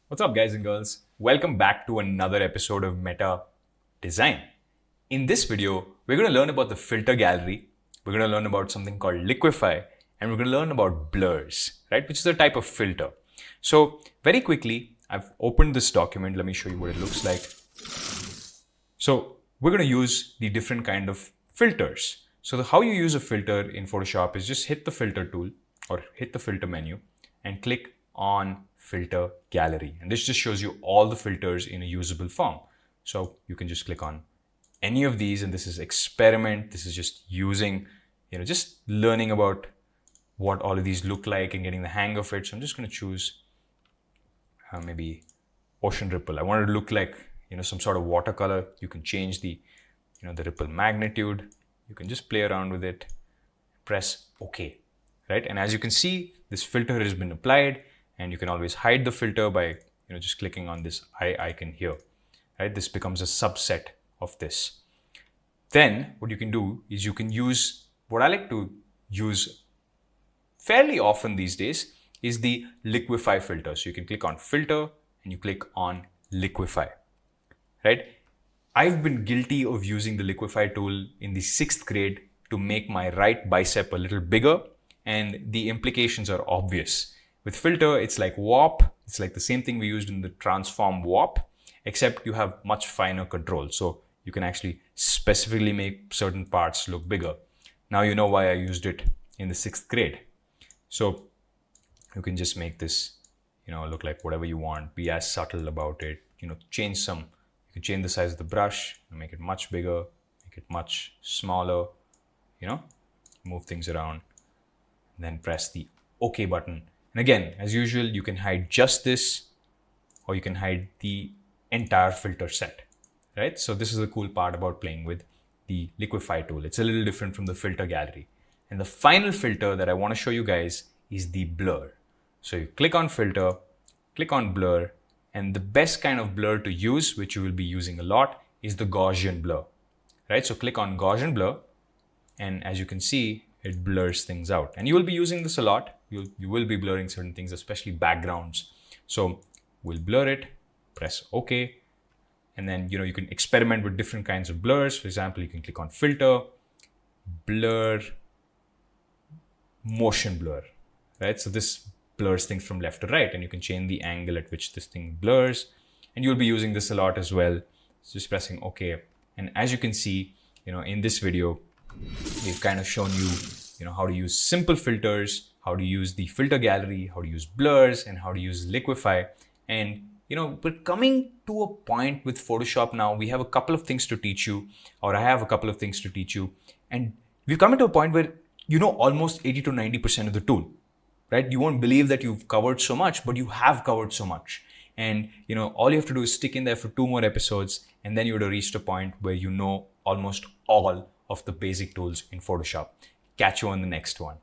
What's up, guys and girls? Welcome back to another episode of Meta Design. In this video, we're going to learn about the filter gallery, we're going to learn about something called Liquify, and we're going to learn about blurs, right? Which is a type of filter. So, very quickly, I've opened this document. Let me show you what it looks like. So, we're going to use the different kind of filters. So, how you use a filter in Photoshop is just hit the filter tool or hit the filter menu and click on filter gallery, and this just shows you all the filters in a usable form. So you can just click on any of these, and this is experiment. This is just using, just learning about what all of these look like and getting the hang of it. So I'm just going to choose maybe ocean ripple. I want it to look like some sort of watercolor. You can change the the ripple magnitude. You can just play around with it, press OK, right? And as you can see, this filter has been applied. And you can always hide the filter by just clicking on this eye icon here, right? This becomes a subset of this. Then what you can do is you can use what I like to use fairly often these days is the Liquify filter. So you can click on filter and you click on Liquify, right? I've been guilty of using the Liquify tool in the 6th grade to make my right bicep a little bigger, and the implications are obvious. With filter, it's like warp. It's like the same thing we used in the transform warp, except you have much finer control. So you can actually specifically make certain parts look bigger. Now you know why I used it in the 6th grade. So you can just make this, look like whatever you want. Be as subtle about it. Change some. You can change the size of the brush, make it much bigger, make it much smaller. Move things around. Then press the OK button. And again, as usual, you can hide just this, or you can hide the entire filter set, right? So this is the cool part about playing with the Liquify tool. It's a little different from the filter gallery. And the final filter that I want to show you guys is the blur. So you click on filter, click on blur, and the best kind of blur to use, which you will be using a lot, is the Gaussian blur, right? So click on Gaussian blur, and as you can see, it blurs things out. And you will be using this a lot. You will be blurring certain things, especially backgrounds. So we'll blur it, press OK. And then, you can experiment with different kinds of blurs. For example, you can click on filter, blur, motion blur, right? So this blurs things from left to right, and you can change the angle at which this thing blurs. And you'll be using this a lot as well. So just pressing OK. And as you can see, in this video, we've kind of shown you, how to use simple filters, how to use the filter gallery, how to use blurs, and how to use Liquify. And, we're coming to a point with Photoshop now. We have a couple of things to teach you, or I have a couple of things to teach you. And we've come to a point where you know almost 80 to 90% of the tool, right? You won't believe that you've covered so much, but you have covered so much. And, all you have to do is stick in there for 2 more episodes, and then you would have reached a point where you know almost all of the basic tools in Photoshop. Catch you on the next one.